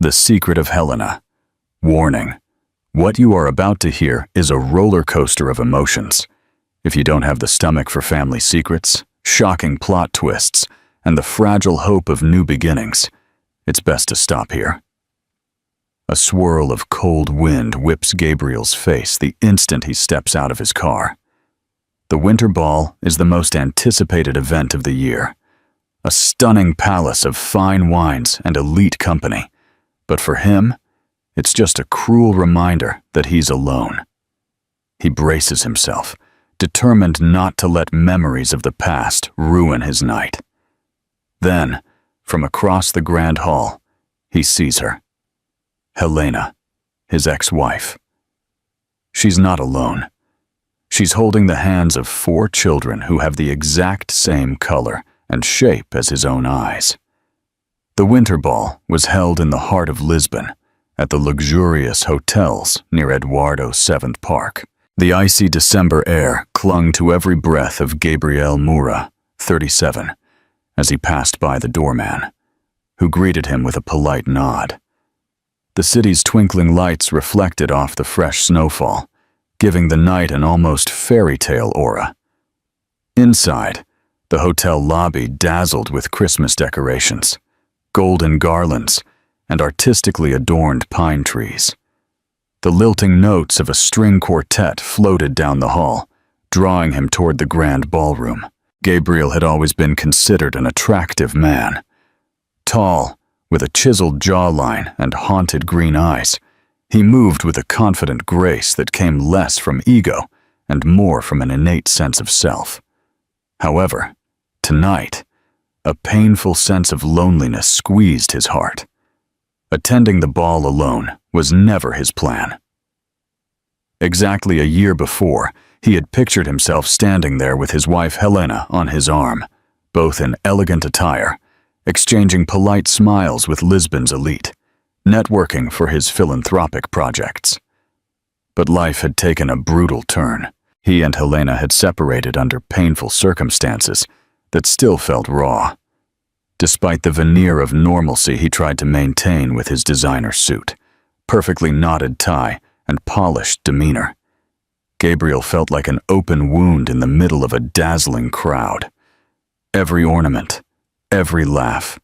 The Secret of Helena. Warning: what you are about to hear is a roller coaster of emotions. If you don't have the stomach for family secrets, shocking plot twists, and the fragile hope of new beginnings, it's best to stop here. A swirl of cold wind whips Gabriel's face the instant he steps out of his car. The Winter Ball is the most anticipated event of the year. A stunning palace of fine wines and elite company. But for him, it's just a cruel reminder that he's alone. He braces himself, determined not to let memories of the past ruin his night. Then, from across the grand hall, he sees her. Helena, his ex-wife. She's not alone. She's holding the hands of 4 children who have the exact same color and shape as his own eyes. The Winter Ball was held in the heart of Lisbon, at the luxurious hotels near Eduardo VII Park. The icy December air clung to every breath of Gabriel Moura, 37, as he passed by the doorman, who greeted him with a polite nod. The city's twinkling lights reflected off the fresh snowfall, giving the night an almost fairy tale aura. Inside, the hotel lobby dazzled with Christmas decorations, golden garlands, and artistically adorned pine trees. The lilting notes of a string quartet floated down the hall, drawing him toward the grand ballroom. Gabriel had always been considered an attractive man. Tall, with a chiseled jawline and haunted green eyes, he moved with a confident grace that came less from ego and more from an innate sense of self. However, tonight, a painful sense of loneliness squeezed his heart. Attending the ball alone was never his plan. Exactly a year before, he had pictured himself standing there with his wife Helena on his arm, both in elegant attire, exchanging polite smiles with Lisbon's elite, networking for his philanthropic projects. But life had taken a brutal turn. He and Helena had separated under painful circumstances that still felt raw, despite the veneer of normalcy he tried to maintain with his designer suit, perfectly knotted tie, and polished demeanor. Gabriel felt like an open wound in the middle of a dazzling crowd. Every ornament, every laugh,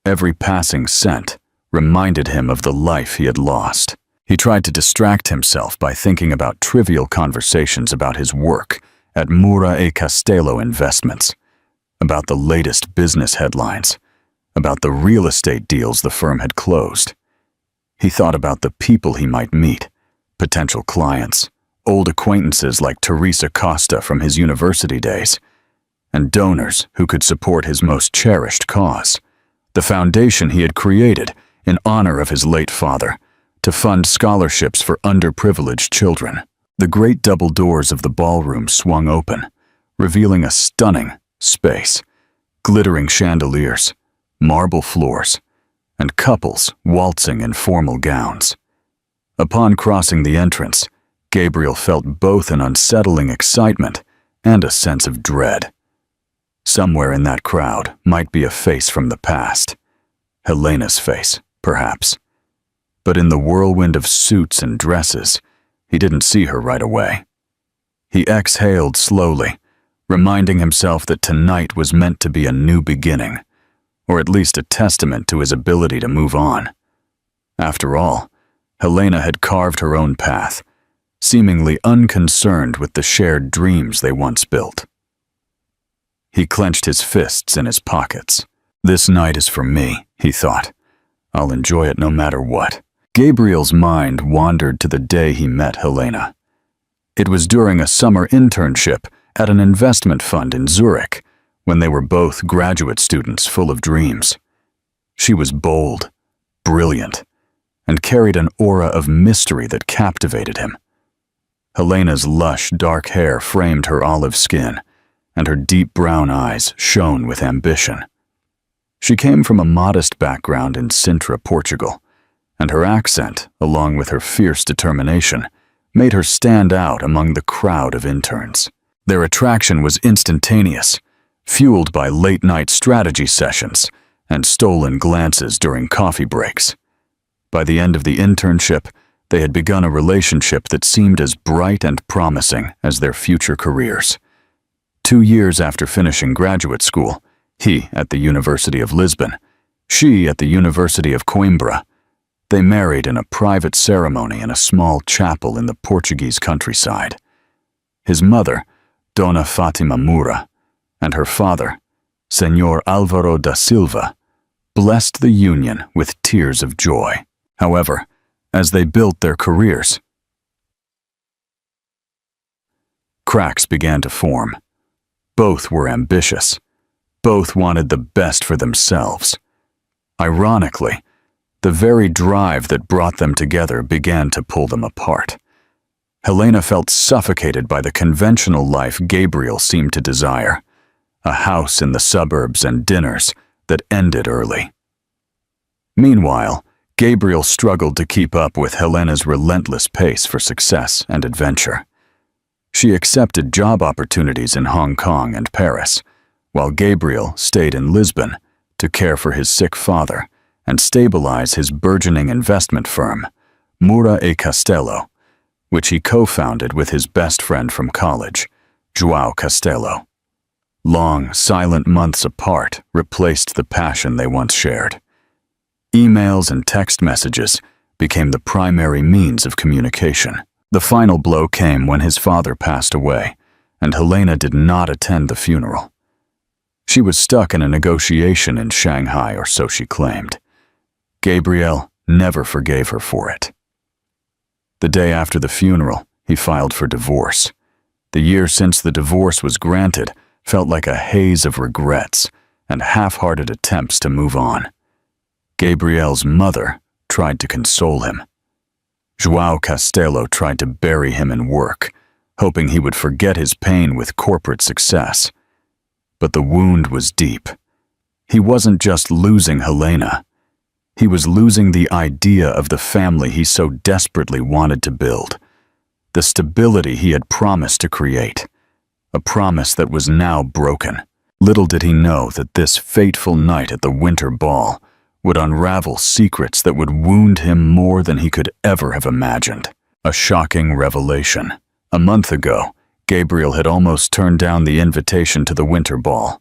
every passing scent reminded him of the life he had lost. He tried to distract himself by thinking about trivial conversations about his work at Moura e Castello Investments, about the latest business headlines, about the real estate deals the firm had closed. He thought about the people he might meet, potential clients, old acquaintances like Teresa Costa from his university days, and donors who could support his most cherished cause, the foundation he had created in honor of his late father, to fund scholarships for underprivileged children. The great double doors of the ballroom swung open, revealing a stunning space, glittering chandeliers, marble floors, and couples waltzing in formal gowns. Upon crossing the entrance, Gabriel felt both an unsettling excitement and a sense of dread. Somewhere in that crowd might be a face from the past. Helena's face, perhaps. But in the whirlwind of suits and dresses, he didn't see her right away. He exhaled slowly, reminding himself that tonight was meant to be a new beginning, or at least a testament to his ability to move on. After all, Helena had carved her own path, seemingly unconcerned with the shared dreams they once built. He clenched his fists in his pockets. This night is for me, he thought. I'll enjoy it no matter what. Gabriel's mind wandered to the day he met Helena. It was during a summer internship at an investment fund in Zurich, when they were both graduate students full of dreams. She was bold, brilliant, and carried an aura of mystery that captivated him. Helena's lush, dark hair framed her olive skin, and her deep brown eyes shone with ambition. She came from a modest background in Sintra, Portugal, and her accent, along with her fierce determination, made her stand out among the crowd of interns. Their attraction was instantaneous, fueled by late-night strategy sessions and stolen glances during coffee breaks. By the end of the internship, they had begun a relationship that seemed as bright and promising as their future careers. 2 years after finishing graduate school, he at the University of Lisbon, she at the University of Coimbra, they married in a private ceremony in a small chapel in the Portuguese countryside. His mother, Dona Fatima Moura, and her father, Senhor Álvaro da Silva, blessed the union with tears of joy. However, as they built their careers, cracks began to form. Both were ambitious. Both wanted the best for themselves. Ironically, the very drive that brought them together began to pull them apart. Helena felt suffocated by the conventional life Gabriel seemed to desire, a house in the suburbs and dinners that ended early. Meanwhile, Gabriel struggled to keep up with Helena's relentless pace for success and adventure. She accepted job opportunities in Hong Kong and Paris, while Gabriel stayed in Lisbon to care for his sick father and stabilize his burgeoning investment firm, Moura e Castelo, which he co-founded with his best friend from college, João Castelo. Long, silent months apart replaced the passion they once shared. Emails and text messages became the primary means of communication. The final blow came when his father passed away, and Helena did not attend the funeral. She was stuck in a negotiation in Shanghai, or so she claimed. Gabriel never forgave her for it. The day after the funeral, he filed for divorce. The year since the divorce was granted felt like a haze of regrets and half-hearted attempts to move on. Gabriel's mother tried to console him. João Castelo tried to bury him in work, hoping he would forget his pain with corporate success. But the wound was deep. He wasn't just losing Helena. He was losing the idea of the family he so desperately wanted to build, the stability he had promised to create, a promise that was now broken. Little did he know that this fateful night at the winter ball would unravel secrets that would wound him more than he could ever have imagined. A shocking revelation. A month ago, Gabriel had almost turned down the invitation to the winter ball.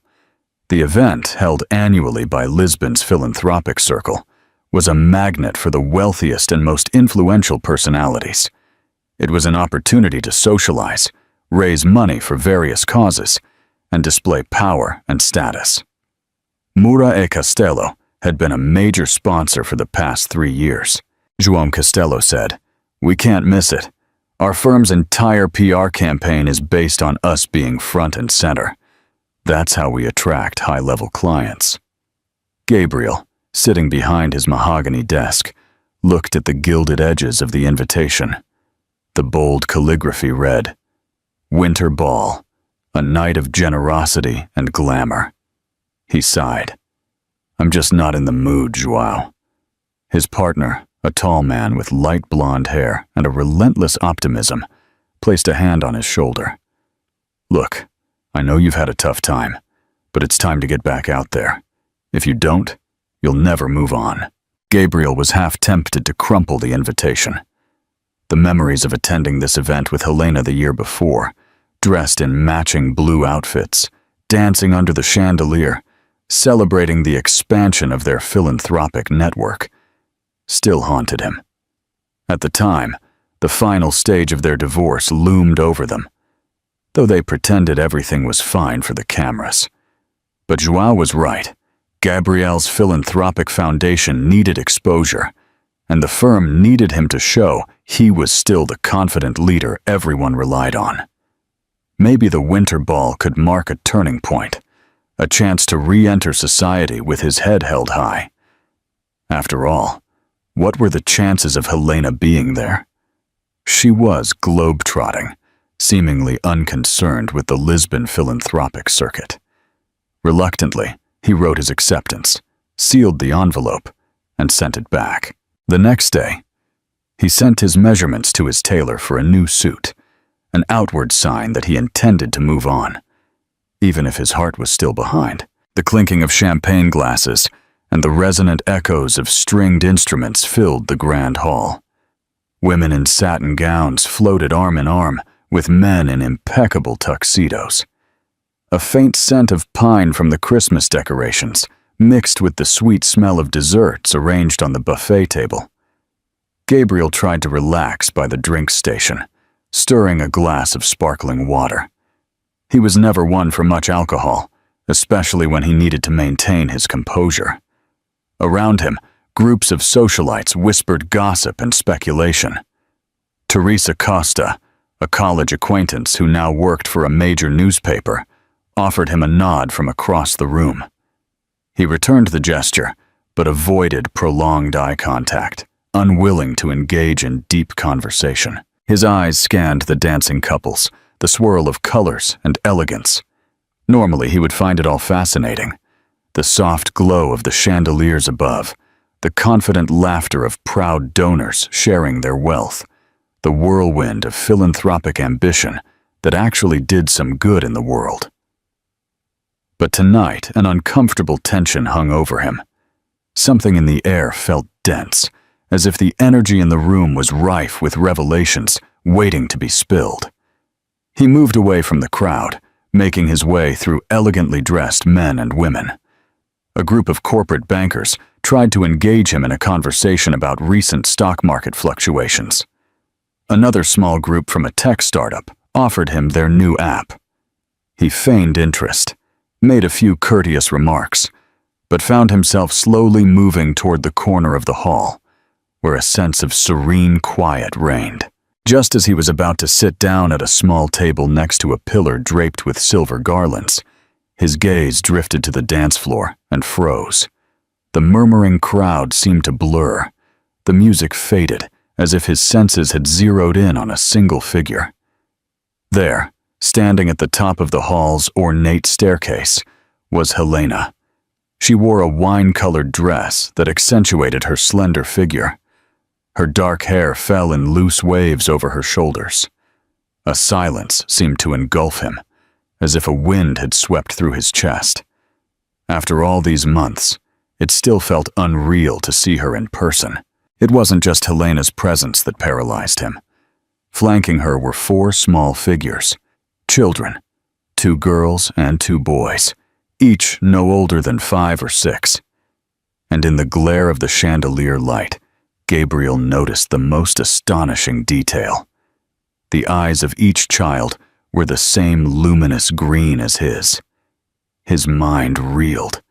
The event, held annually by Lisbon's philanthropic circle, was a magnet for the wealthiest and most influential personalities. It was an opportunity to socialize, raise money for various causes, and display power and status. Moura e Castelo had been a major sponsor for the past 3 years. João Castelo said, "We can't miss it. Our firm's entire PR campaign is based on us being front and center. That's how we attract high-level clients." Gabriel, sitting behind his mahogany desk, looked at the gilded edges of the invitation. The bold calligraphy read, "Winter Ball, a night of generosity and glamour." He sighed. "I'm just not in the mood, João." His partner, a tall man with light blonde hair and a relentless optimism, placed a hand on his shoulder. "Look, I know you've had a tough time, but it's time to get back out there. If you don't, you'll never move on." Gabriel was half tempted to crumple the invitation. The memories of attending this event with Helena the year before, dressed in matching blue outfits, dancing under the chandelier, celebrating the expansion of their philanthropic network, still haunted him. At the time, the final stage of their divorce loomed over them, though they pretended everything was fine for the cameras. But João was right. Gabriel's philanthropic foundation needed exposure, and the firm needed him to show he was still the confident leader everyone relied on. Maybe the winter ball could mark a turning point, a chance to re-enter society with his head held high. After all, what were the chances of Helena being there? She was globe-trotting, seemingly unconcerned with the Lisbon philanthropic circuit. Reluctantly, he wrote his acceptance, sealed the envelope, and sent it back. The next day, he sent his measurements to his tailor for a new suit, an outward sign that he intended to move on, even if his heart was still behind. The clinking of champagne glasses and the resonant echoes of stringed instruments filled the grand hall. Women in satin gowns floated arm in arm with men in impeccable tuxedos. A faint scent of pine from the Christmas decorations mixed with the sweet smell of desserts arranged on the buffet table. Gabriel tried to relax by the drink station, stirring a glass of sparkling water. He was never one for much alcohol, especially when he needed to maintain his composure. Around him, groups of socialites whispered gossip and speculation. Teresa Costa, a college acquaintance who now worked for a major newspaper, offered him a nod from across the room. He returned the gesture, but avoided prolonged eye contact, unwilling to engage in deep conversation. His eyes scanned the dancing couples, the swirl of colors and elegance. Normally, he would find it all fascinating. The soft glow of the chandeliers above, the confident laughter of proud donors sharing their wealth, the whirlwind of philanthropic ambition that actually did some good in the world. But tonight, an uncomfortable tension hung over him. Something in the air felt dense, as if the energy in the room was rife with revelations waiting to be spilled. He moved away from the crowd, making his way through elegantly dressed men and women. A group of corporate bankers tried to engage him in a conversation about recent stock market fluctuations. Another small group from a tech startup offered him their new app. He feigned interest, made a few courteous remarks, but found himself slowly moving toward the corner of the hall, where a sense of serene quiet reigned. Just as he was about to sit down at a small table next to a pillar draped with silver garlands, his gaze drifted to the dance floor and froze. The murmuring crowd seemed to blur. The music faded, as if his senses had zeroed in on a single figure. There, standing at the top of the hall's ornate staircase, was Helena. She wore a wine-colored dress that accentuated her slender figure. Her dark hair fell in loose waves over her shoulders. A silence seemed to engulf him, as if a wind had swept through his chest. After all these months, it still felt unreal to see her in person. It wasn't just Helena's presence that paralyzed him. Flanking her were 4 small figures, children, 2 girls and 2 boys, each no older than 5 or 6. And in the glare of the chandelier light, Gabriel noticed the most astonishing detail. The eyes of each child were the same luminous green as his. His mind reeled.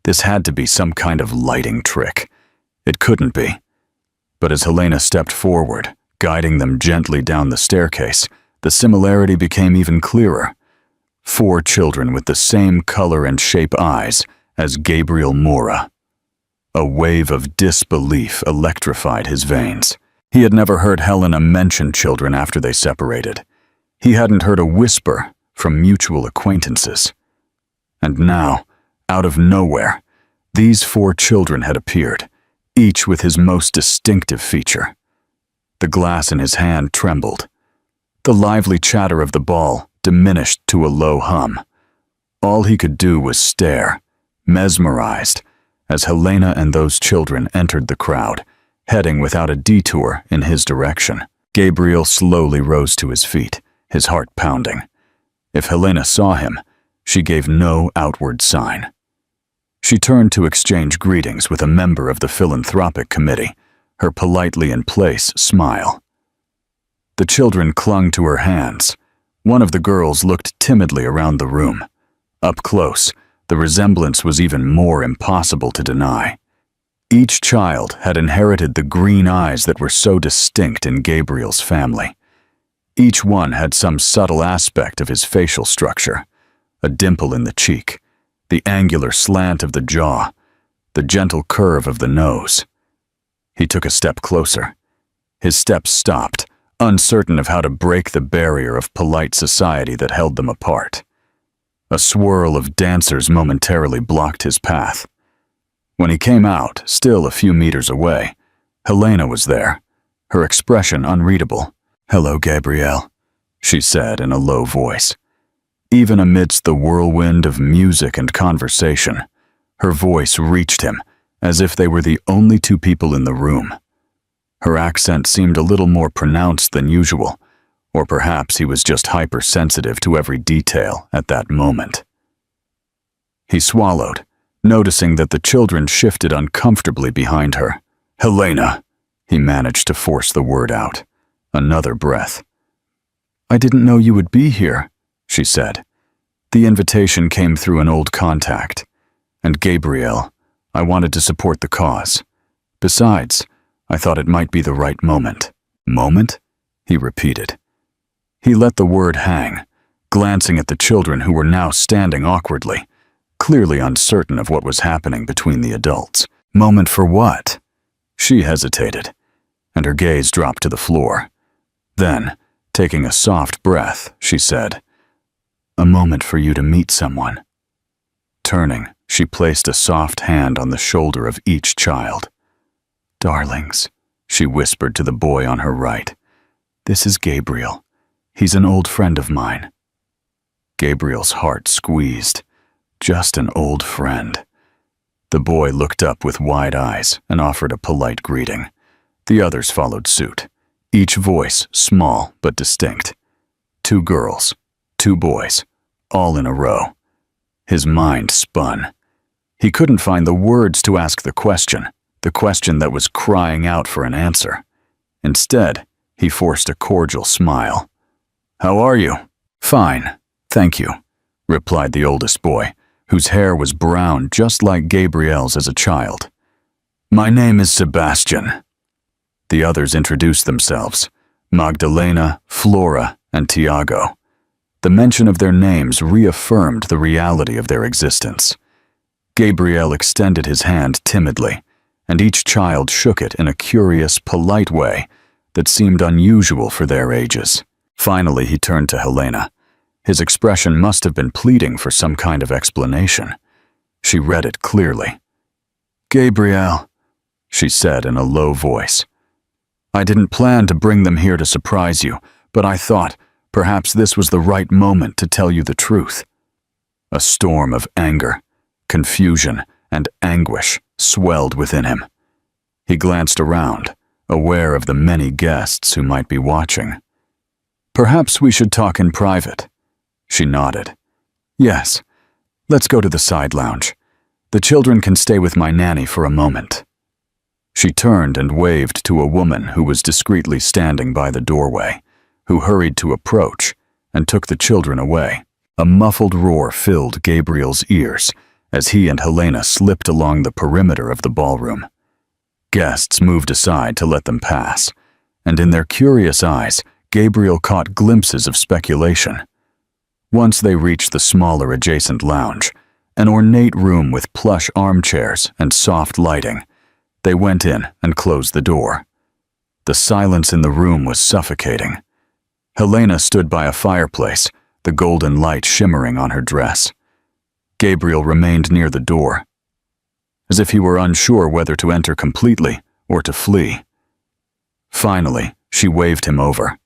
This had to be some kind of lighting trick. It couldn't be. But as Helena stepped forward, guiding them gently down the staircase, the similarity became even clearer. 4 children with the same color and shape eyes as Gabriel Mora. A wave of disbelief electrified his veins. He had never heard Helena mention children after they separated. He hadn't heard a whisper from mutual acquaintances. And now, out of nowhere, these 4 children had appeared, each with his most distinctive feature. The glass in his hand trembled. The lively chatter of the ball diminished to a low hum. All he could do was stare, mesmerized, as Helena and those children entered the crowd, heading without a detour in his direction. Gabriel slowly rose to his feet, his heart pounding. If Helena saw him, she gave no outward sign. She turned to exchange greetings with a member of the philanthropic committee, her politely in place smile. The children clung to her hands. One of the girls looked timidly around the room. Up close, the resemblance was even more impossible to deny. Each child had inherited the green eyes that were so distinct in Gabriel's family. Each one had some subtle aspect of his facial structure, a dimple in the cheek, the angular slant of the jaw, the gentle curve of the nose. He took a step closer. His steps stopped, uncertain of how to break the barrier of polite society that held them apart. A swirl of dancers momentarily blocked his path. When he came out, still a few meters away, Helena was there, her expression unreadable. "Hello, Gabriel," she said in a low voice. Even amidst the whirlwind of music and conversation, her voice reached him, as if they were the only two people in the room. Her accent seemed a little more pronounced than usual, or perhaps he was just hypersensitive to every detail at that moment. He swallowed, noticing that the children shifted uncomfortably behind her. "Helena," he managed to force the word out. Another breath. "I didn't know you would be here," she said. "The invitation came through an old contact. And Gabriel, I wanted to support the cause. Besides, I thought it might be the right moment." "Moment?" he repeated. He let the word hang, glancing at the children who were now standing awkwardly, clearly uncertain of what was happening between the adults. Moment for what? She hesitated, and her gaze dropped to the floor. Then, taking a soft breath, she said, "A moment for you to meet someone." Turning, she placed a soft hand on the shoulder of each child. "Darlings," she whispered to the boy on her right. "This is Gabriel. He's an old friend of mine." Gabriel's heart squeezed. Just an old friend. The boy looked up with wide eyes and offered a polite greeting. The others followed suit, each voice small but distinct. 2 girls, 2 boys, all in a row. His mind spun. He couldn't find the words to ask the question that was crying out for an answer. Instead, he forced a cordial smile. "How are you?" "Fine, thank you," replied the oldest boy, whose hair was brown just like Gabriel's as a child. "My name is Sebastian." The others introduced themselves: Magdalena, Flora, and Tiago. The mention of their names reaffirmed the reality of their existence. Gabriel extended his hand timidly, and each child shook it in a curious, polite way that seemed unusual for their ages. Finally, he turned to Helena. His expression must have been pleading for some kind of explanation. She read it clearly. "Gabriel," she said in a low voice. "I didn't plan to bring them here to surprise you, but I thought perhaps this was the right moment to tell you the truth." A storm of anger, confusion, and anguish swelled within him. He glanced around, aware of the many guests who might be watching. "Perhaps we should talk in private." She nodded. "Yes, let's go to the side lounge. The children can stay with my nanny for a moment." She turned and waved to a woman who was discreetly standing by the doorway, who hurried to approach and took the children away. A muffled roar filled Gabriel's ears as he and Helena slipped along the perimeter of the ballroom. Guests moved aside to let them pass, and in their curious eyes, Gabriel caught glimpses of speculation. Once they reached the smaller adjacent lounge, an ornate room with plush armchairs and soft lighting, they went in and closed the door. The silence in the room was suffocating. Helena stood by a fireplace, the golden light shimmering on her dress. Gabriel remained near the door, as if he were unsure whether to enter completely or to flee. Finally, she waved him over.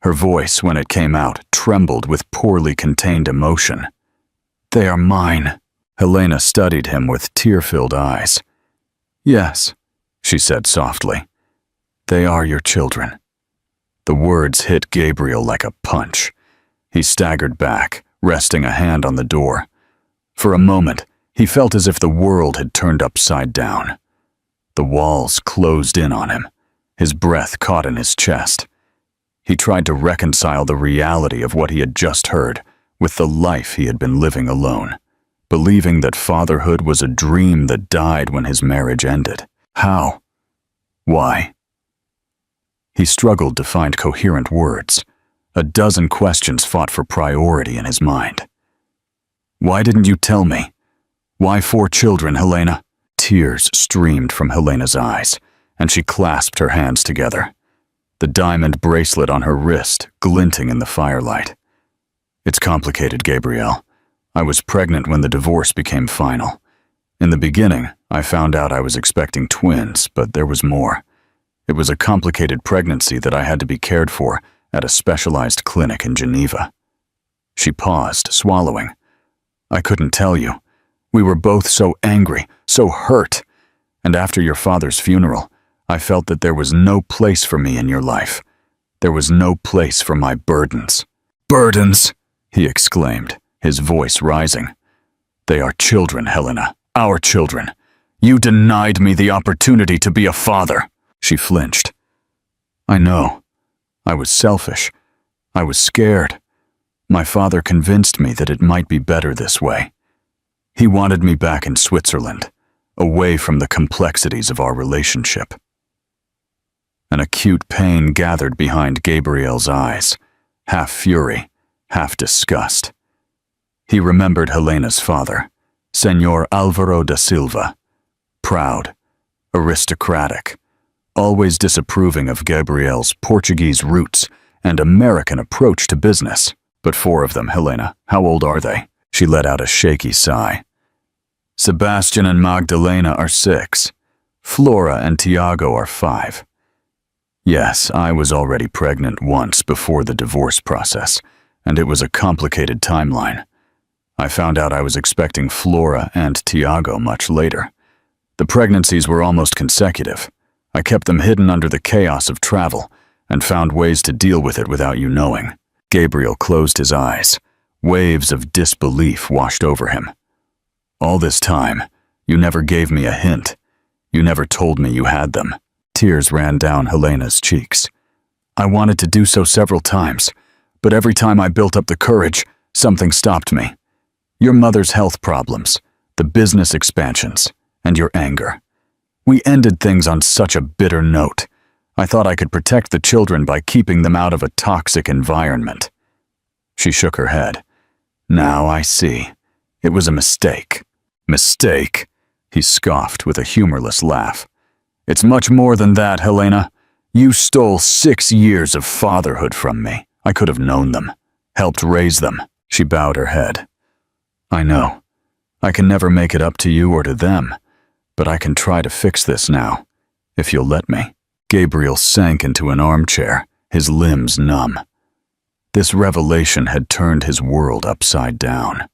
Her voice, when it came out, trembled with poorly contained emotion. "They are mine." Helena studied him with tear-filled eyes. "Yes," she said softly. "They are your children." The words hit Gabriel like a punch. He staggered back, resting a hand on the door. For a moment, he felt as if the world had turned upside down. The walls closed in on him. His breath caught in his chest. He tried to reconcile the reality of what he had just heard with the life he had been living alone, believing that fatherhood was a dream that died when his marriage ended. How? Why? He struggled to find coherent words. A dozen questions fought for priority in his mind. "Why didn't you tell me? Why 4 children, Helena?" Tears streamed from Helena's eyes, and she clasped her hands together, the diamond bracelet on her wrist glinting in the firelight. "It's complicated, Gabriel. I was pregnant when the divorce became final. In the beginning, I found out I was expecting twins, but there was more. It was a complicated pregnancy that I had to be cared for at a specialized clinic in Geneva." She paused, swallowing. "I couldn't tell you. We were both so angry, so hurt. And after your father's funeral, I felt that there was no place for me in your life. There was no place for my burdens." "Burdens!" he exclaimed, his voice rising. "They are children, Helena, our children. You denied me the opportunity to be a father." She flinched. "I know. I was selfish. I was scared. My father convinced me that it might be better this way. He wanted me back in Switzerland, away from the complexities of our relationship." An acute pain gathered behind Gabriel's eyes, half fury, half disgust. He remembered Helena's father, Senor Alvaro da Silva, proud, aristocratic, always disapproving of Gabriel's Portuguese roots and American approach to business. "But 4 of them, Helena. How old are they?" She let out a shaky sigh. "Sebastian and Magdalena are 6. Flora and Tiago are 5. Yes, I was already pregnant once before the divorce process, and it was a complicated timeline. I found out I was expecting Flora and Tiago much later. The pregnancies were almost consecutive. I kept them hidden under the chaos of travel and found ways to deal with it without you knowing." Gabriel closed his eyes. Waves of disbelief washed over him. "All this time, you never gave me a hint. You never told me you had them." Tears ran down Helena's cheeks. "I wanted to do so several times, but every time I built up the courage, something stopped me. Your mother's health problems, the business expansions, and your anger. We ended things on such a bitter note. I thought I could protect the children by keeping them out of a toxic environment." She shook her head. "Now I see. It was a mistake." "Mistake?" he scoffed with a humorless laugh. "It's much more than that, Helena. You stole 6 years of fatherhood from me. I could have known them, helped raise them." She bowed her head. "I know. I can never make it up to you or to them, but I can try to fix this now, if you'll let me." Gabriel sank into an armchair, his limbs numb. This revelation had turned his world upside down.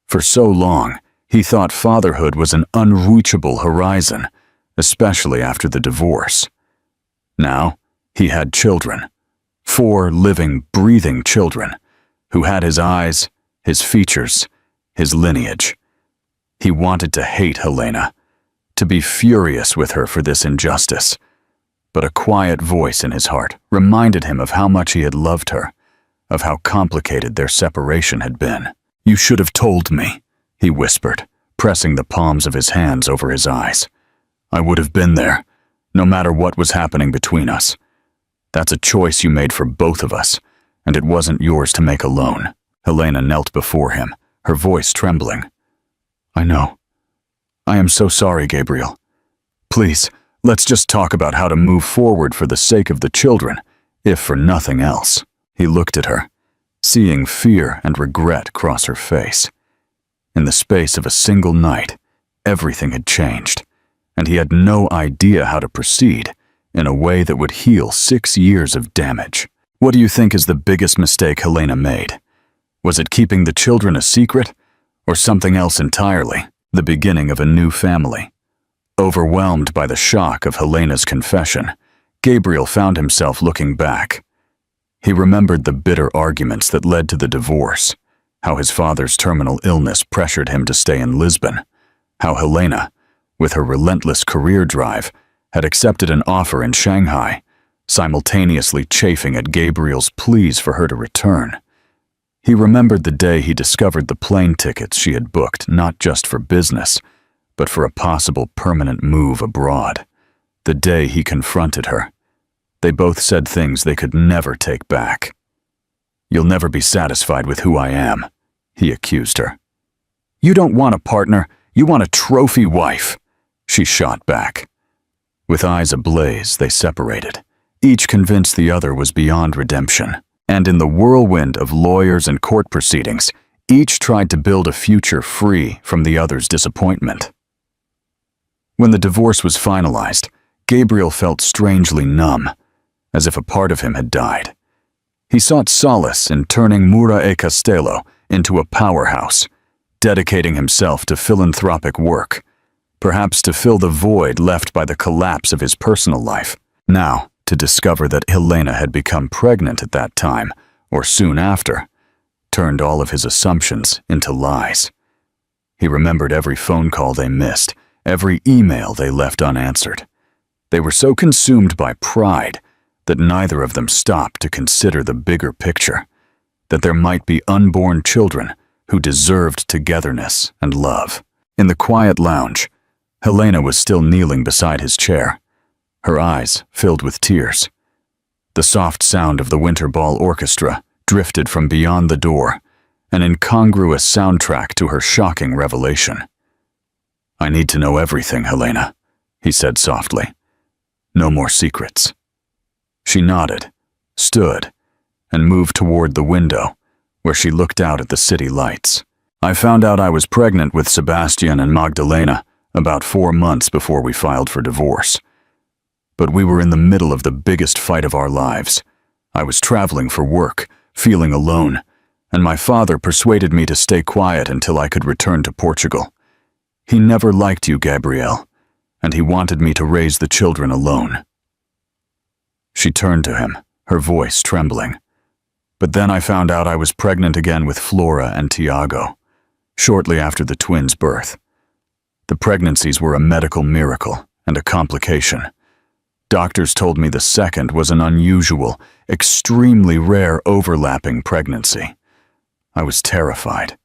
For so long, he thought fatherhood was an unreachable horizon, especially after the divorce. Now, he had children. 4 living, breathing children, who had his eyes, his features, his lineage. He wanted to hate Helena, to be furious with her for this injustice. But a quiet voice in his heart reminded him of how much he had loved her, of how complicated their separation had been. "You should have told me," he whispered, pressing the palms of his hands over his eyes. "I would have been there, no matter what was happening between us. That's a choice you made for both of us, and it wasn't yours to make alone." Helena knelt before him, her voice trembling. "I know. I am so sorry, Gabriel. Please, let's just talk about how to move forward for the sake of the children, if for nothing else." He looked at her, seeing fear and regret cross her face. In the space of a single night, everything had changed, and he had no idea how to proceed in a way that would heal 6 years of damage. "What do you think is the biggest mistake Helena made? Was it keeping the children a secret, or something else entirely, the beginning of a new family?" Overwhelmed by the shock of Helena's confession, Gabriel found himself looking back. He remembered the bitter arguments that led to the divorce, how his father's terminal illness pressured him to stay in Lisbon, how Helena, with her relentless career drive, had accepted an offer in Shanghai, simultaneously chafing at Gabriel's pleas for her to return. He remembered the day he discovered the plane tickets she had booked not just for business, but for a possible permanent move abroad. The day he confronted her. They both said things they could never take back. "You'll never be satisfied with who I am," he accused her. "You don't want a partner, you want a trophy wife," she shot back. With eyes ablaze, they separated, each convinced the other was beyond redemption. And in the whirlwind of lawyers and court proceedings, each tried to build a future free from the other's disappointment. When the divorce was finalized, Gabriel felt strangely numb, as if a part of him had died. He sought solace in turning Mura e Castello into a powerhouse, dedicating himself to philanthropic work, perhaps to fill the void left by the collapse of his personal life. Now, to discover that Helena had become pregnant at that time, or soon after, turned all of his assumptions into lies. He remembered every phone call they missed, every email they left unanswered. They were so consumed by pride that neither of them stopped to consider the bigger picture, that there might be unborn children who deserved togetherness and love. In the quiet lounge, Helena was still kneeling beside his chair, her eyes filled with tears. The soft sound of the Winter Ball Orchestra drifted from beyond the door, an incongruous soundtrack to her shocking revelation. "I need to know everything, Helena," he said softly. "No more secrets." She nodded, stood, and moved toward the window, where she looked out at the city lights. "I found out I was pregnant with Sebastian and Magdalena about 4 months before we filed for divorce. But we were in the middle of the biggest fight of our lives. I was traveling for work, feeling alone, and my father persuaded me to stay quiet until I could return to Portugal. He never liked you, Gabrielle, and he wanted me to raise the children alone." She turned to him, her voice trembling. "But then I found out I was pregnant again with Flora and Tiago, shortly after the twins' birth. The pregnancies were a medical miracle and a complication. Doctors told me the second was an unusual, extremely rare overlapping pregnancy. I was terrified.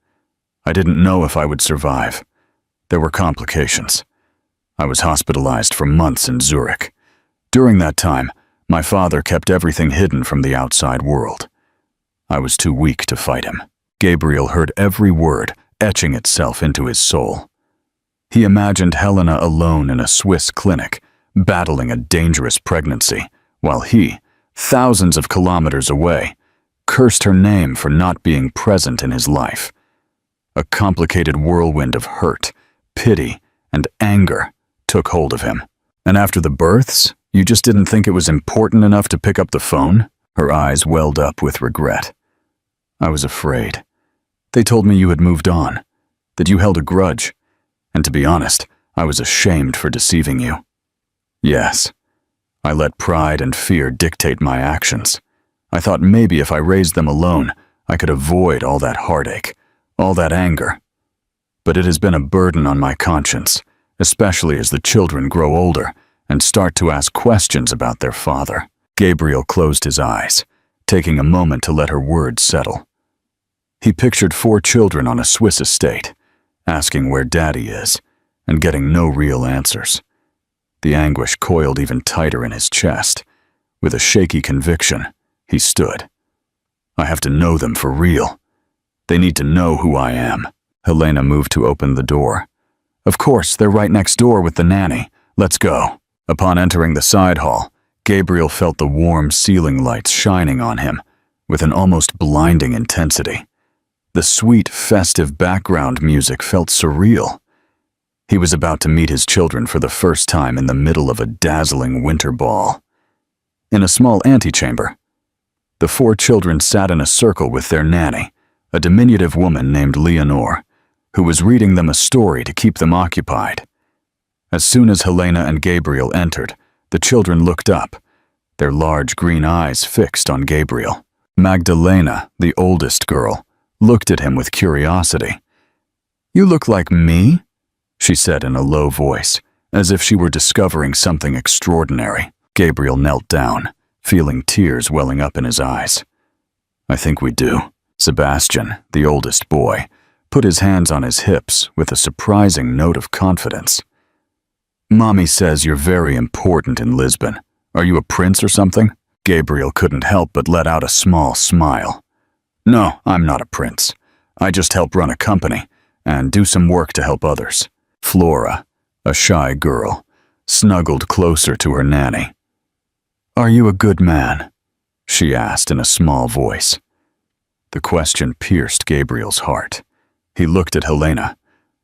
I didn't know if I would survive. There were complications. I was hospitalized for months in Zurich. During that time, my father kept everything hidden from the outside world. I was too weak to fight him." Gabriel heard every word etching itself into his soul. He imagined Helena alone in a Swiss clinic, battling a dangerous pregnancy, while he, thousands of kilometers away, cursed her name for not being present in his life. A complicated whirlwind of hurt, pity, and anger took hold of him. "And after the births, you just didn't think it was important enough to pick up the phone?" Her eyes welled up with regret. "I was afraid. They told me you had moved on, that you held a grudge, and to be honest, I was ashamed for deceiving you. Yes, I let pride and fear dictate my actions. I thought maybe if I raised them alone, I could avoid all that heartache, all that anger. But it has been a burden on my conscience, especially as the children grow older and start to ask questions about their father." Gabriel closed his eyes, taking a moment to let her words settle. He pictured 4 children on a Swiss estate, asking where Daddy is, and getting no real answers. The anguish coiled even tighter in his chest. With a shaky conviction, he stood. "I have to know them for real. They need to know who I am." Helena moved to open the door. "Of course, they're right next door with the nanny. Let's go." Upon entering the side hall, Gabriel felt the warm ceiling lights shining on him with an almost blinding intensity. The sweet, festive background music felt surreal. He was about to meet his children for the first time in the middle of a dazzling winter ball. In a small antechamber, the 4 children sat in a circle with their nanny, a diminutive woman named Leonore, who was reading them a story to keep them occupied. As soon as Helena and Gabriel entered, the children looked up, their large green eyes fixed on Gabriel. Magdalena, the oldest girl, looked at him with curiosity. "You look like me?" she said in a low voice, as if she were discovering something extraordinary. Gabriel knelt down, feeling tears welling up in his eyes. "I think we do." Sebastian, the oldest boy, put his hands on his hips with a surprising note of confidence. "Mommy says you're very important in Lisbon. Are you a prince or something?" Gabriel couldn't help but let out a small smile. "No, I'm not a prince. I just help run a company and do some work to help others." Flora, a shy girl, snuggled closer to her nanny. "Are you a good man?" she asked in a small voice. The question pierced Gabriel's heart. He looked at Helena,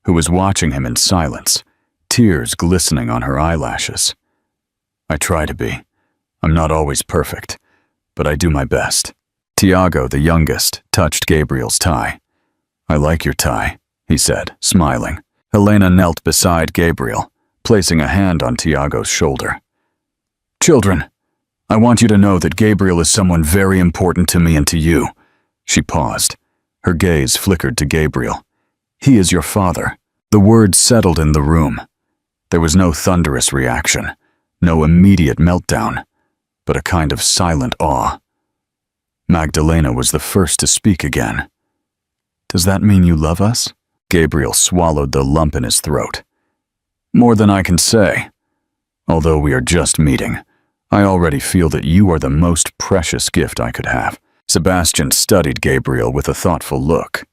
who was watching him in silence, tears glistening on her eyelashes. "I try to be. I'm not always perfect, but I do my best." Tiago, the youngest, touched Gabriel's tie. "I like your tie," he said, smiling. Helena knelt beside Gabriel, placing a hand on Tiago's shoulder. "Children, I want you to know that Gabriel is someone very important to me and to you." She paused. Her gaze flickered to Gabriel. "He is your father." The words settled in the room. There was no thunderous reaction, no immediate meltdown, but a kind of silent awe. Magdalena was the first to speak again. "Does that mean you love us?" Gabriel swallowed the lump in his throat. "More than I can say. Although we are just meeting, I already feel that you are the most precious gift I could have." Sebastian studied Gabriel with a thoughtful look.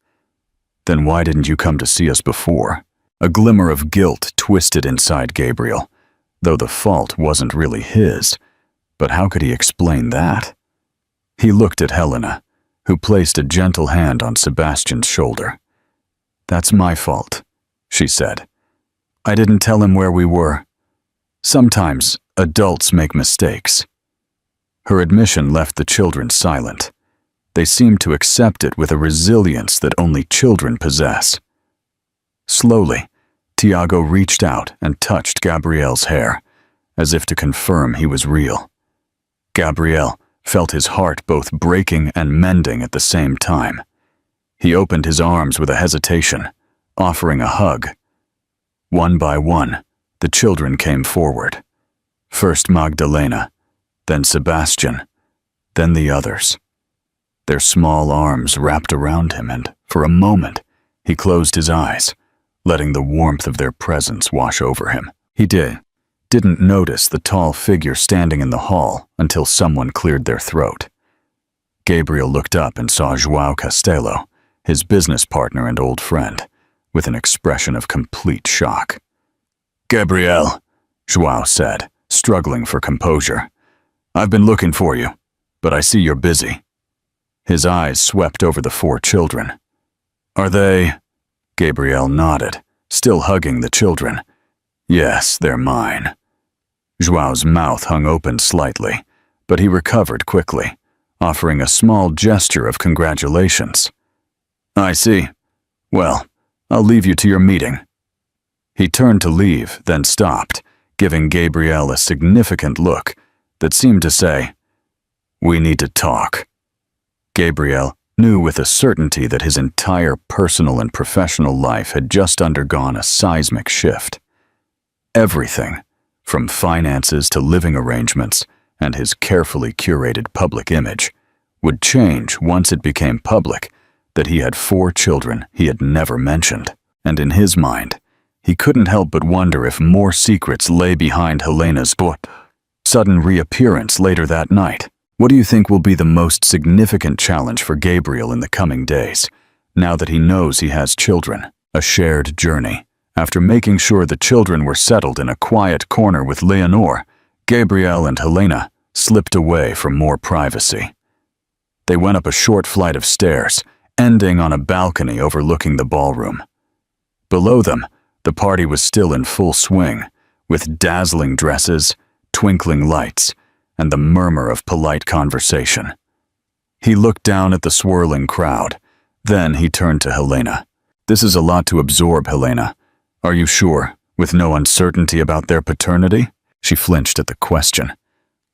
"Then why didn't you come to see us before?" A glimmer of guilt twisted inside Gabriel, though the fault wasn't really his. But how could he explain that? He looked at Helena, who placed a gentle hand on Sebastian's shoulder. "That's my fault," she said. "I didn't tell him where we were. Sometimes adults make mistakes." Her admission left the children silent. They seemed to accept it with a resilience that only children possess. Slowly, Tiago reached out and touched Gabriel's hair, as if to confirm he was real. Gabriel felt his heart both breaking and mending at the same time. He opened his arms with a hesitation, offering a hug. One by one, the children came forward. First Magdalena, then Sebastian, then the others. Their small arms wrapped around him, and for a moment, he closed his eyes, letting the warmth of their presence wash over him. He didn't notice the tall figure standing in the hall until someone cleared their throat. Gabriel looked up and saw João Castelo, his business partner and old friend, with an expression of complete shock. "Gabriel," João said, struggling for composure. "I've been looking for you, but I see you're busy." His eyes swept over the 4 children. "Are they—" Gabriel nodded, still hugging the children. "Yes, they're mine." João's mouth hung open slightly, but he recovered quickly, offering a small gesture of congratulations. "I see. Well, I'll leave you to your meeting." He turned to leave, then stopped, giving Gabriel a significant look that seemed to say, "We need to talk." Gabriel knew with a certainty that his entire personal and professional life had just undergone a seismic shift. Everything, from finances to living arrangements and his carefully curated public image, would change once it became public that he had 4 children he had never mentioned. And in his mind, he couldn't help but wonder if more secrets lay behind Helena's sudden reappearance later that night. What do you think will be the most significant challenge for Gabriel in the coming days, now that he knows he has children? A shared journey. After making sure the children were settled in a quiet corner with Leonor, Gabriel and Helena slipped away for more privacy. They went up a short flight of stairs, ending on a balcony overlooking the ballroom. Below them, the party was still in full swing, with dazzling dresses, twinkling lights, and the murmur of polite conversation. He looked down at the swirling crowd. Then he turned to Helena. "This is a lot to absorb, Helena. Are you sure, with no uncertainty about their paternity?" She flinched at the question.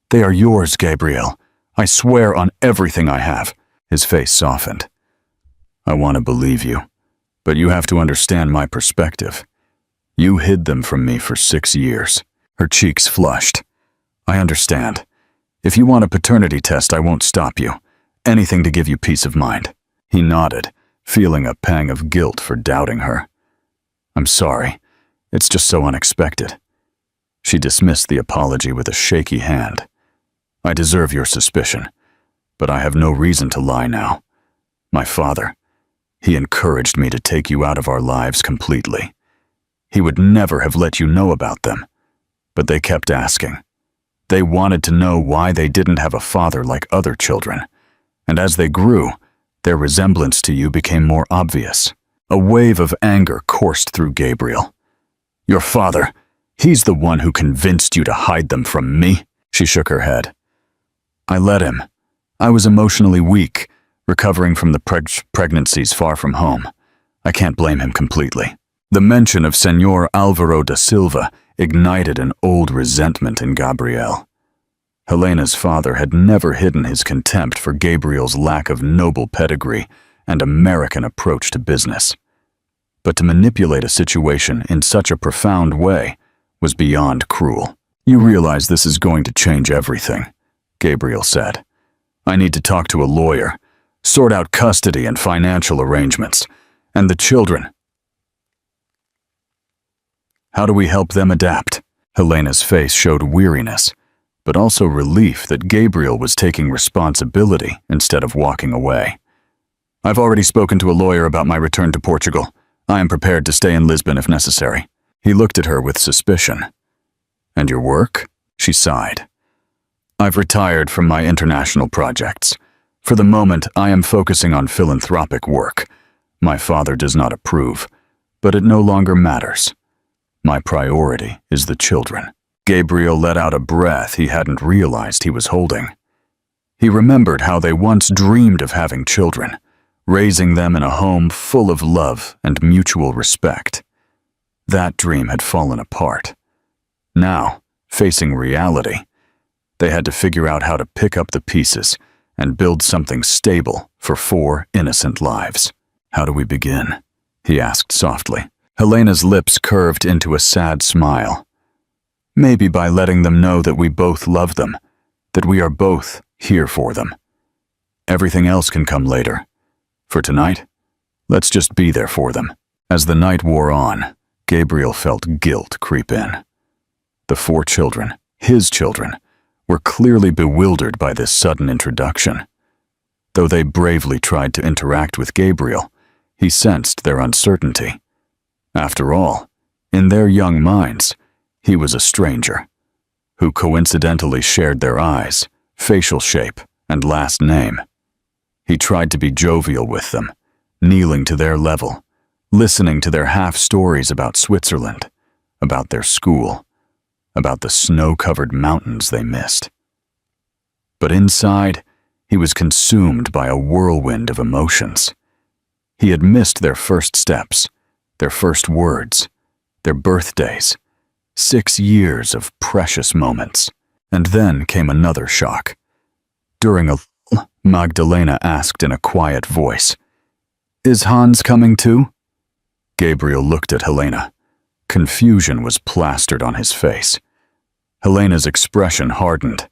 "They are yours, Gabriel. I swear on everything I have." His face softened. "I want to believe you, but you have to understand my perspective. You hid them from me for 6 years." Her cheeks flushed. "I understand. If you want a paternity test, I won't stop you. Anything to give you peace of mind." He nodded, feeling a pang of guilt for doubting her. "I'm sorry. It's just so unexpected." She dismissed the apology with a shaky hand. "I deserve your suspicion, but I have no reason to lie now. My father, he encouraged me to take you out of our lives completely. He would never have let you know about them, but they kept asking. They wanted to know why they didn't have a father like other children, and as they grew, their resemblance to you became more obvious." A wave of anger coursed through Gabriel. "Your father, he's the one who convinced you to hide them from me?" She shook her head. "I let him. I was emotionally weak, recovering from the pregnancies far from home. I can't blame him completely." The mention of Senor Alvaro da Silva ignited an old resentment in Gabriel. Helena's father had never hidden his contempt for Gabriel's lack of noble pedigree and American approach to business. But to manipulate a situation in such a profound way was beyond cruel. "You realize this is going to change everything," Gabriel said. "I need to talk to a lawyer, sort out custody and financial arrangements, and the children. How do we help them adapt?" Helena's face showed weariness, but also relief that Gabriel was taking responsibility instead of walking away. "I've already spoken to a lawyer about my return to Portugal. I am prepared to stay in Lisbon if necessary." He looked at her with suspicion. "And your work?" She sighed. "I've retired from my international projects. For the moment, I am focusing on philanthropic work. My father does not approve, but it no longer matters. My priority is the children." Gabriel let out a breath he hadn't realized he was holding. He remembered how they once dreamed of having children, raising them in a home full of love and mutual respect. That dream had fallen apart. Now, facing reality, they had to figure out how to pick up the pieces and build something stable for 4 innocent lives. "How do we begin?" he asked softly. Helena's lips curved into a sad smile. "Maybe by letting them know that we both love them, that we are both here for them. Everything else can come later. For tonight, let's just be there for them." As the night wore on, Gabriel felt guilt creep in. The 4 children, his children, were clearly bewildered by this sudden introduction. Though they bravely tried to interact with Gabriel, he sensed their uncertainty. After all, in their young minds, he was a stranger, who coincidentally shared their eyes, facial shape, and last name. He tried to be jovial with them, kneeling to their level, listening to their half-stories about Switzerland, about their school, about the snow-covered mountains they missed. But inside, he was consumed by a whirlwind of emotions. He had missed their first steps, their first words, their birthdays, 6 years of precious moments. And then came another shock. During a lull, Magdalena asked in a quiet voice, "Is Hans coming too?" Gabriel looked at Helena. Confusion was plastered on his face. Helena's expression hardened.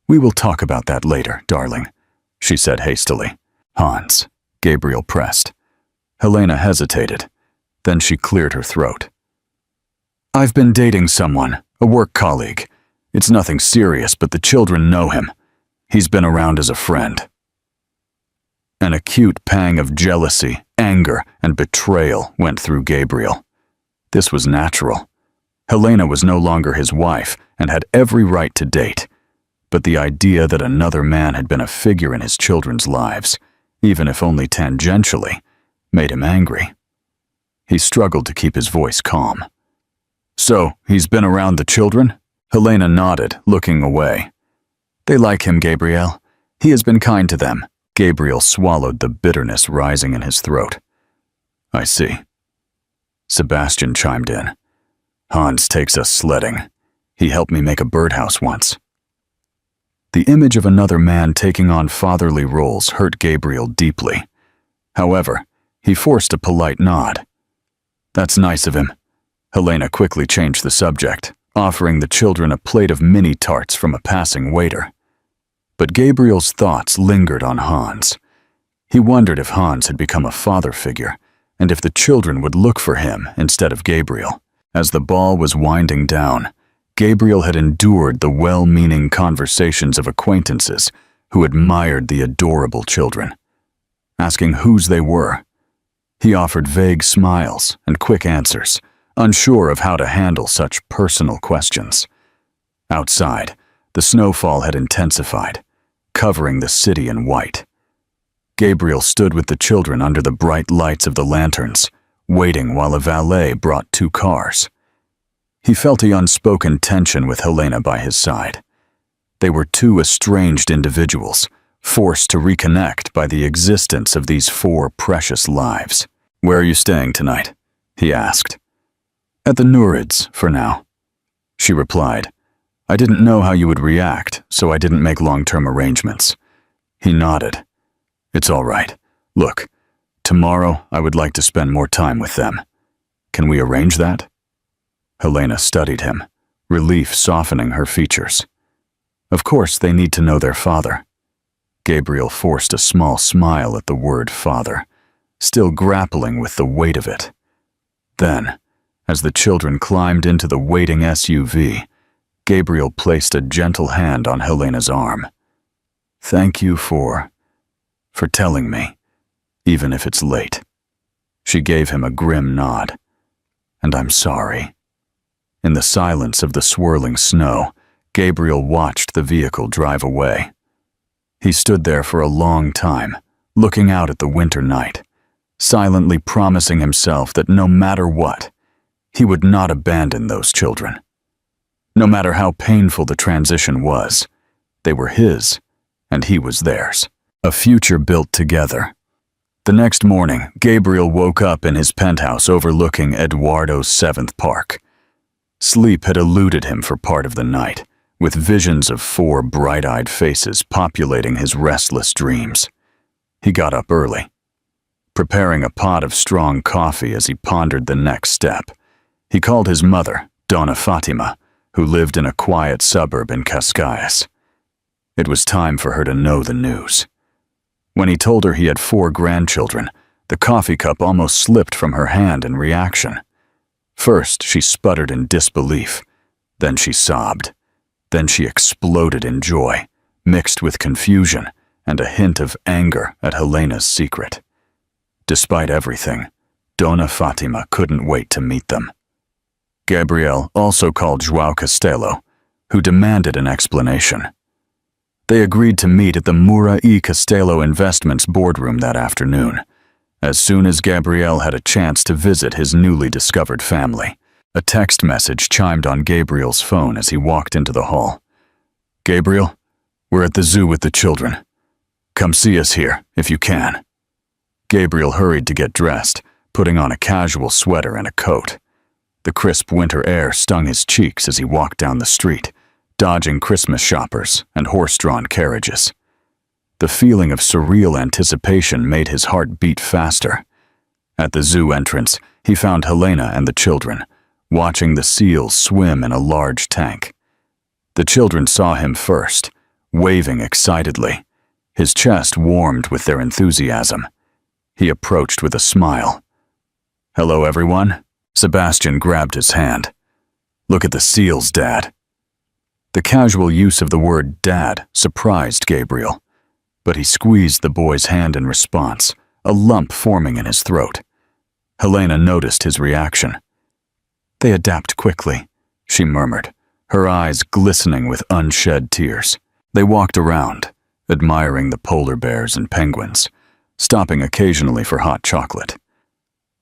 "We will talk about that later, darling," she said hastily. "Hans," Gabriel pressed. Helena hesitated. Then she cleared her throat. "I've been dating someone, a work colleague. It's nothing serious, but the children know him. He's been around as a friend." An acute pang of jealousy, anger, and betrayal went through Gabriel. This was natural. Helena was no longer his wife and had every right to date. But the idea that another man had been a figure in his children's lives, even if only tangentially, made him angry. He struggled to keep his voice calm. "So, he's been around the children?" Helena nodded, looking away. "They like him, Gabriel. He has been kind to them." Gabriel swallowed the bitterness rising in his throat. "I see." Sebastian chimed in. "Hans takes us sledding. He helped me make a birdhouse once." The image of another man taking on fatherly roles hurt Gabriel deeply. However, he forced a polite nod. "That's nice of him." Helena quickly changed the subject, offering the children a plate of mini tarts from a passing waiter. But Gabriel's thoughts lingered on Hans. He wondered if Hans had become a father figure, and if the children would look for him instead of Gabriel. As the ball was winding down, Gabriel had endured the well-meaning conversations of acquaintances who admired the adorable children. Asking whose they were, he offered vague smiles and quick answers, unsure of how to handle such personal questions. Outside, the snowfall had intensified, covering the city in white. Gabriel stood with the children under the bright lights of the lanterns, waiting while a valet brought 2 cars. He felt the unspoken tension with Helena by his side. They were 2 estranged individuals, forced to reconnect by the existence of these 4 precious lives. "Where are you staying tonight?" he asked. At the Nourids, for now. She replied, I didn't know how you would react, so I didn't make long-term arrangements. He nodded. It's all right. Look, tomorrow I would like to spend more time with them. Can we arrange that? Helena studied him, relief softening her features. Of course they need to know their father. Gabriel forced a small smile at the word father, still grappling with the weight of it. Then, as the children climbed into the waiting SUV, Gabriel placed a gentle hand on Helena's arm. Thank you for telling me, even if it's late. She gave him a grim nod. And I'm sorry. In the silence of the swirling snow, Gabriel watched the vehicle drive away. He stood there for a long time, looking out at the winter night, silently promising himself that no matter what, he would not abandon those children. No matter how painful the transition was, they were his, and he was theirs. A future built together. The next morning, Gabriel woke up in his penthouse overlooking Eduardo's 7th Park. Sleep had eluded him for part of the night, with visions of 4 bright-eyed faces populating his restless dreams. He got up early, preparing a pot of strong coffee as he pondered the next step. He called his mother, Donna Fatima, who lived in a quiet suburb in Cascais. It was time for her to know the news. When he told her he had 4 grandchildren, the coffee cup almost slipped from her hand in reaction. First, she sputtered in disbelief. Then she sobbed. Then she exploded in joy, mixed with confusion and a hint of anger at Helena's secret. Despite everything, Donna Fatima couldn't wait to meet them. Gabriel also called João Castelo, who demanded an explanation. They agreed to meet at the Moura e Castelo Investments boardroom that afternoon. As soon as Gabriel had a chance to visit his newly discovered family, a text message chimed on Gabriel's phone as he walked into the hall. Gabriel, we're at the zoo with the children. Come see us here, if you can. Gabriel hurried to get dressed, putting on a casual sweater and a coat. The crisp winter air stung his cheeks as he walked down the street, dodging Christmas shoppers and horse-drawn carriages. The feeling of surreal anticipation made his heart beat faster. At the zoo entrance, he found Helena and the children, watching the seals swim in a large tank. The children saw him first, waving excitedly. His chest warmed with their enthusiasm. He approached with a smile. Hello, everyone. Sebastian grabbed his hand. Look at the seals, Dad. The casual use of the word dad surprised Gabriel, but he squeezed the boy's hand in response, a lump forming in his throat. Helena noticed his reaction. They adapt quickly, she murmured, her eyes glistening with unshed tears. They walked around, admiring the polar bears and penguins, stopping occasionally for hot chocolate.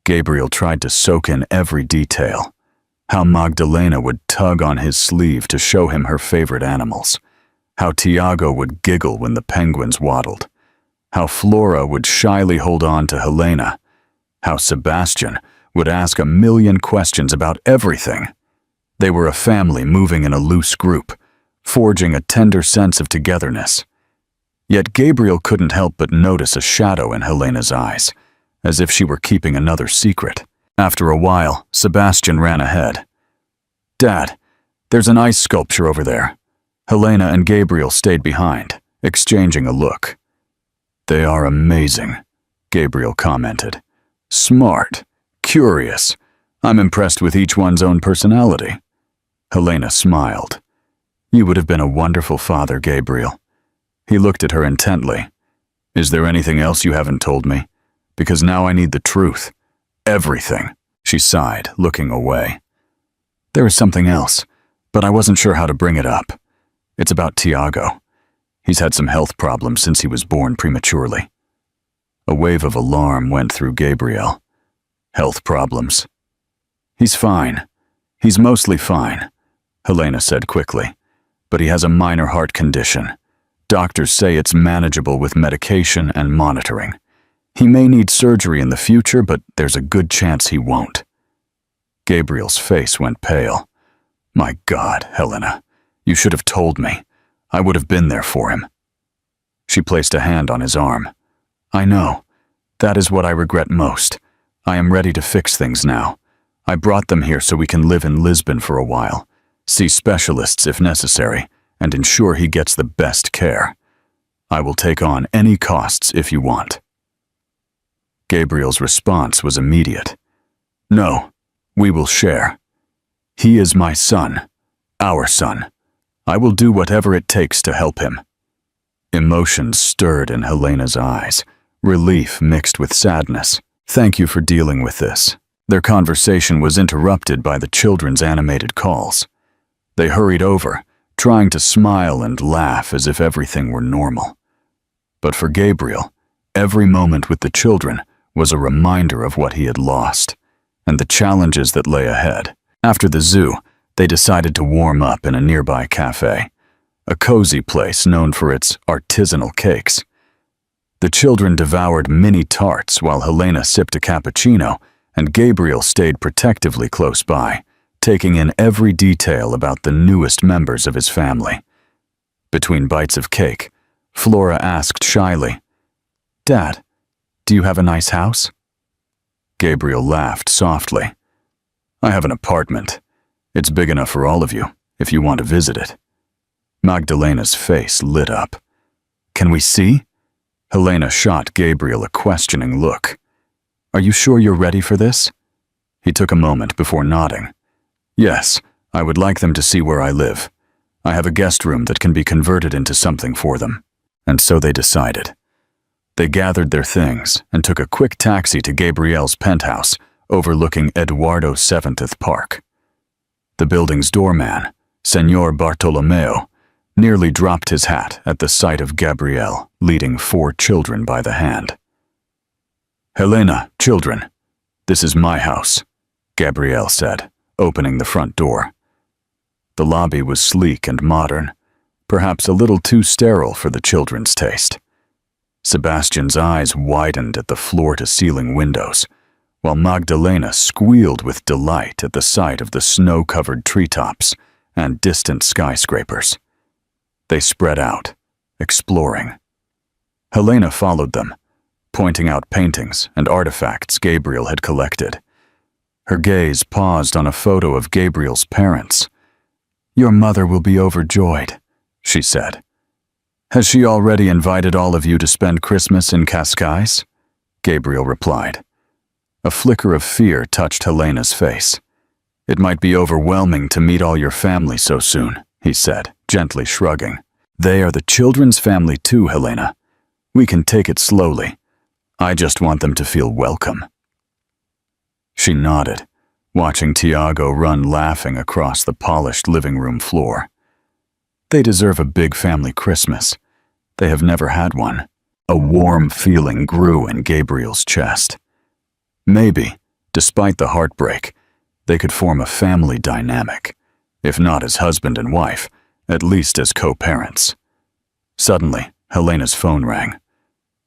Gabriel tried to soak in every detail. How Magdalena would tug on his sleeve to show him her favorite animals. How Tiago would giggle when the penguins waddled. How Flora would shyly hold on to Helena. How Sebastian would ask a million questions about everything. They were a family moving in a loose group, forging a tender sense of togetherness. Yet Gabriel couldn't help but notice a shadow in Helena's eyes, as if she were keeping another secret. After a while, Sebastian ran ahead. Dad, there's an ice sculpture over there. Helena and Gabriel stayed behind, exchanging a look. They are amazing, Gabriel commented. Smart, curious. I'm impressed with each one's own personality. Helena smiled. You would have been a wonderful father, Gabriel. He looked at her intently. Is there anything else you haven't told me? Because now I need the truth. Everything, she sighed, looking away. There is something else, but I wasn't sure how to bring it up. It's about Tiago. He's had some health problems since he was born prematurely. A wave of alarm went through Gabriel. Health problems? He's fine. He's mostly fine, Helena said quickly. But he has a minor heart condition. Doctors say it's manageable with medication and monitoring. He may need surgery in the future, but there's a good chance he won't. Gabriel's face went pale. My God, Helena, you should have told me. I would have been there for him. She placed a hand on his arm. I know. That is what I regret most. I am ready to fix things now. I brought them here so we can live in Lisbon for a while, see specialists if necessary, and ensure he gets the best care. I will take on any costs if you want. Gabriel's response was immediate. No, we will share. He is my son, our son. I will do whatever it takes to help him. Emotions stirred in Helena's eyes, relief mixed with sadness. Thank you for dealing with this. Their conversation was interrupted by the children's animated calls. They hurried over, trying to smile and laugh as if everything were normal. But for Gabriel, every moment with the children was a reminder of what he had lost, and the challenges that lay ahead. After the zoo, they decided to warm up in a nearby cafe, a cozy place known for its artisanal cakes. The children devoured mini tarts while Helena sipped a cappuccino, and Gabriel stayed protectively close by, taking in every detail about the newest members of his family. Between bites of cake, Flora asked shyly, Dad, do you have a nice house? Gabriel laughed softly. I have an apartment. It's big enough for all of you, if you want to visit it. Magdalena's face lit up. Can we see? Helena shot Gabriel a questioning look. Are you sure you're ready for this? He took a moment before nodding. Yes, I would like them to see where I live. I have a guest room that can be converted into something for them. And so they decided. They gathered their things and took a quick taxi to Gabriel's penthouse overlooking Eduardo 7th Park. The building's doorman, Senor Bartolomeo, nearly dropped his hat at the sight of Gabriel leading 4 children by the hand. Helena, children, this is my house, Gabriel said, opening the front door. The lobby was sleek and modern, perhaps a little too sterile for the children's taste. Sebastian's eyes widened at the floor-to-ceiling windows, while Magdalena squealed with delight at the sight of the snow-covered treetops and distant skyscrapers. They spread out, exploring. Helena followed them, pointing out paintings and artifacts Gabriel had collected. Her gaze paused on a photo of Gabriel's parents. Your mother will be overjoyed, she said. Has she already invited all of you to spend Christmas in Cascais? Gabriel replied. A flicker of fear touched Helena's face. It might be overwhelming to meet all your family so soon, he said, gently shrugging. They are the children's family too, Helena. We can take it slowly. I just want them to feel welcome. She nodded, watching Tiago run laughing across the polished living room floor. They deserve a big family Christmas. They have never had one. A warm feeling grew in Gabriel's chest. Maybe, despite the heartbreak, they could form a family dynamic, if not as husband and wife, at least as co-parents. Suddenly, Helena's phone rang.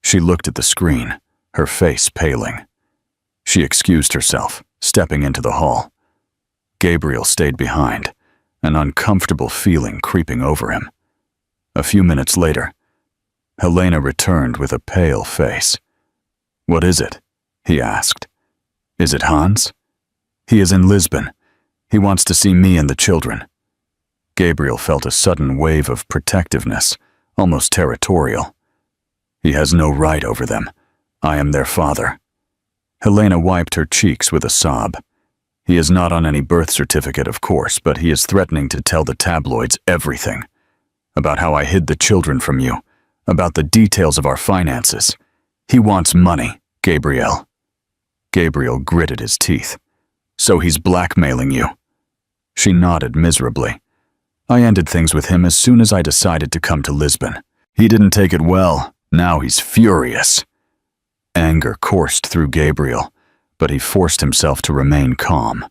She looked at the screen, her face paling. She excused herself, stepping into the hall. Gabriel stayed behind, an uncomfortable feeling creeping over him. A few minutes later, Helena returned with a pale face. What is it? He asked. Is it Hans? He is in Lisbon. He wants to see me and the children. Gabriel felt a sudden wave of protectiveness, almost territorial. He has no right over them. I am their father. Helena wiped her cheeks with a sob. He is not on any birth certificate, of course, but he is threatening to tell the tabloids everything. About how I hid the children from you. About the details of our finances. He wants money, Gabriel. Gabriel gritted his teeth. So he's blackmailing you. She nodded miserably. I ended things with him as soon as I decided to come to Lisbon. He didn't take it well. Now he's furious. Anger coursed through Gabriel, but he forced himself to remain calm.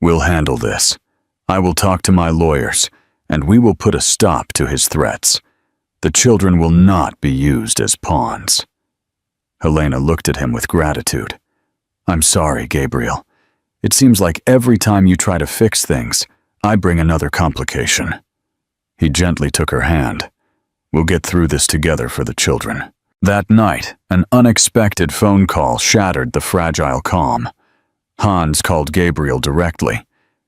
We'll handle this. I will talk to my lawyers, and we will put a stop to his threats. The children will not be used as pawns. Helena looked at him with gratitude. I'm sorry, Gabriel. It seems like every time you try to fix things, I bring another complication." He gently took her hand. "We'll get through this together for the children." That night, an unexpected phone call shattered the fragile calm. Hans called Gabriel directly.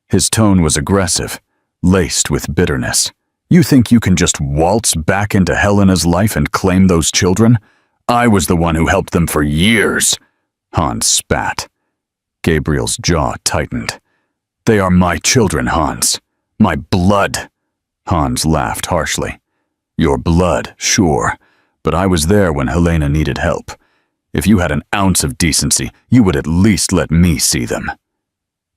His tone was aggressive, laced with bitterness. "You think you can just waltz back into Helena's life and claim those children? I was the one who helped them for years." Hans spat. Gabriel's jaw tightened. "They are my children, Hans. My blood." Hans laughed harshly. "Your blood, sure, but I was there when Helena needed help. If you had an ounce of decency, you would at least let me see them."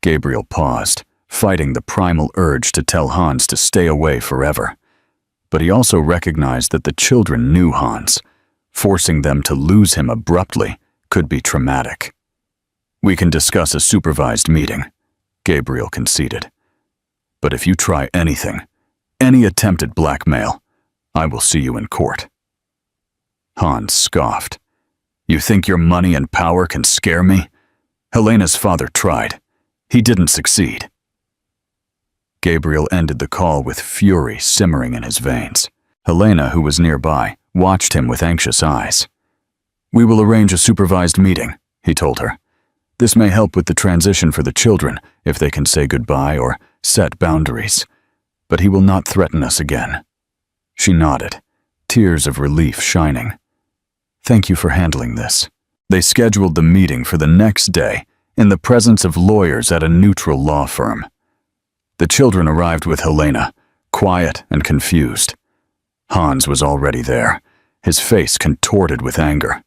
Gabriel paused, fighting the primal urge to tell Hans to stay away forever. But he also recognized that the children knew Hans. Forcing them to lose him abruptly could be traumatic. "We can discuss a supervised meeting," Gabriel conceded. "But if you try anything, any attempted blackmail, I will see you in court." Hans scoffed. "You think your money and power can scare me? Helena's father tried. He didn't succeed." Gabriel ended the call with fury simmering in his veins. Helena, who was nearby, watched him with anxious eyes. "We will arrange a supervised meeting," he told her. "This may help with the transition for the children if they can say goodbye or set boundaries. But he will not threaten us again." She nodded, tears of relief shining. "Thank you for handling this." They scheduled the meeting for the next day in the presence of lawyers at a neutral law firm. The children arrived with Helena, quiet and confused. Hans was already there, his face contorted with anger.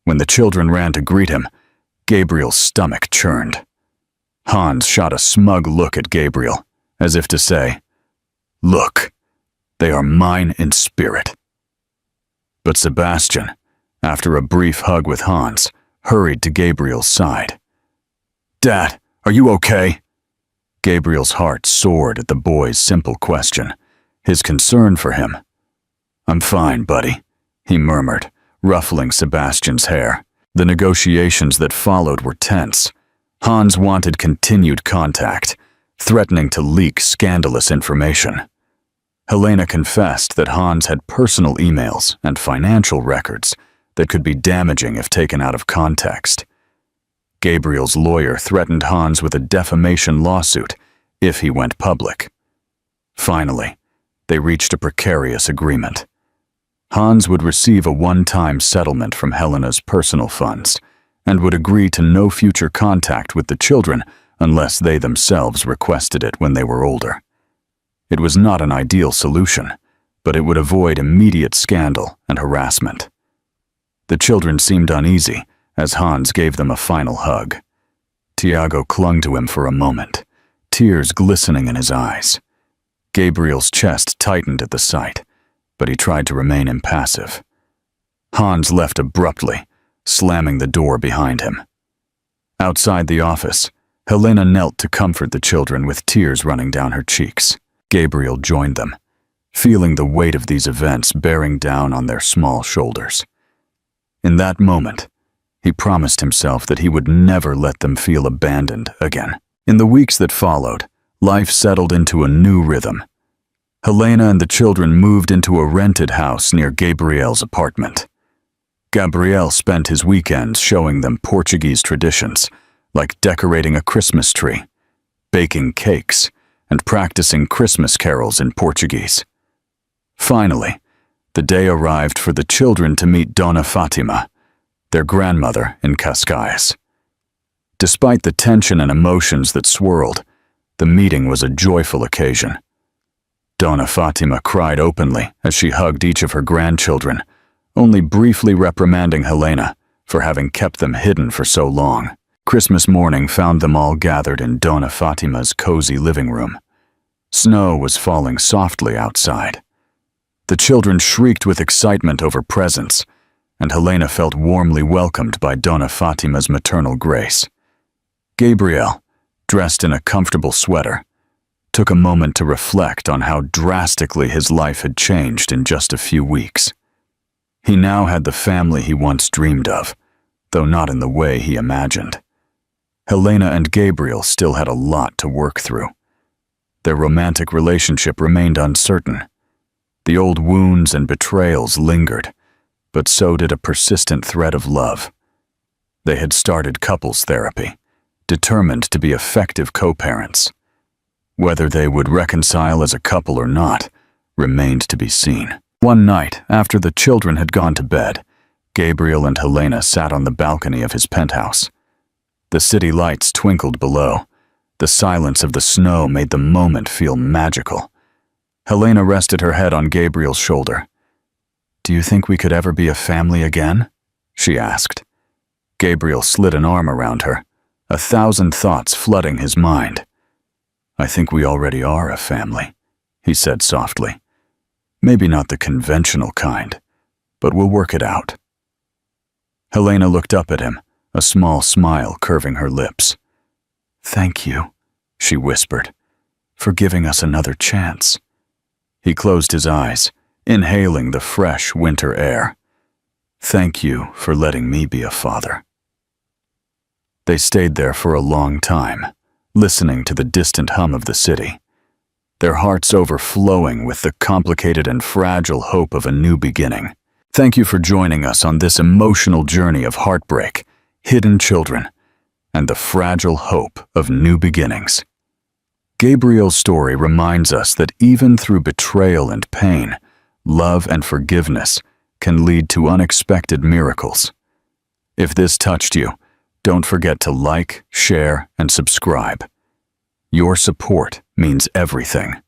When the children ran to greet him, Gabriel's stomach churned. Hans shot a smug look at Gabriel, as if to say, "Look, they are mine in spirit." But Sebastian, after a brief hug with Hans, hurried to Gabriel's side. "Dad, are you okay?" Gabriel's heart soared at the boy's simple question, his concern for him. "I'm fine, buddy," he murmured, ruffling Sebastian's hair. The negotiations that followed were tense. Hans wanted continued contact, threatening to leak scandalous information. Helena confessed that Hans had personal emails and financial records that could be damaging if taken out of context. Gabriel's lawyer threatened Hans with a defamation lawsuit if he went public. Finally, they reached a precarious agreement. Hans would receive a one-time settlement from Helena's personal funds and would agree to no future contact with the children unless they themselves requested it when they were older. It was not an ideal solution, but it would avoid immediate scandal and harassment. The children seemed uneasy as Hans gave them a final hug. Tiago clung to him for a moment, tears glistening in his eyes. Gabriel's chest tightened at the sight, but he tried to remain impassive. Hans left abruptly, slamming the door behind him. Outside the office, Helena knelt to comfort the children with tears running down her cheeks. Gabriel joined them, feeling the weight of these events bearing down on their small shoulders. In that moment, he promised himself that he would never let them feel abandoned again. In the weeks that followed, life settled into a new rhythm. Helena and the children moved into a rented house near Gabriel's apartment. Gabriel spent his weekends showing them Portuguese traditions, like decorating a Christmas tree, baking cakes, and practicing Christmas carols in Portuguese. Finally, the day arrived for the children to meet Dona Fatima, their grandmother in Cascais. Despite the tension and emotions that swirled, the meeting was a joyful occasion. Dona Fatima cried openly as she hugged each of her grandchildren, only briefly reprimanding Helena for having kept them hidden for so long. Christmas morning found them all gathered in Dona Fatima's cozy living room. Snow was falling softly outside. The children shrieked with excitement over presents, and Helena felt warmly welcomed by Dona Fatima's maternal grace. Gabriel, dressed in a comfortable sweater, took a moment to reflect on how drastically his life had changed in just a few weeks. He now had the family he once dreamed of, though not in the way he imagined. Helena and Gabriel still had a lot to work through. Their romantic relationship remained uncertain. The old wounds and betrayals lingered, but so did a persistent thread of love. They had started couples therapy, determined to be effective co-parents. Whether they would reconcile as a couple or not remained to be seen. One night, after the children had gone to bed, Gabriel and Helena sat on the balcony of his penthouse. The city lights twinkled below. The silence of the snow made the moment feel magical. Helena rested her head on Gabriel's shoulder. "Do you think we could ever be a family again?" she asked. Gabriel slid an arm around her, 1,000 thoughts flooding his mind. "I think we already are a family," he said softly. "Maybe not the conventional kind, but we'll work it out." Helena looked up at him, a small smile curving her lips. "Thank you," she whispered, "for giving us another chance." He closed his eyes, inhaling the fresh winter air. "Thank you for letting me be a father." They stayed there for a long time, listening to the distant hum of the city, their hearts overflowing with the complicated and fragile hope of a new beginning. Thank you for joining us on this emotional journey of heartbreak, hidden children, and the fragile hope of new beginnings. Gabriel's story reminds us that even through betrayal and pain, love and forgiveness can lead to unexpected miracles. If this touched you, don't forget to like, share, and subscribe. Your support means everything.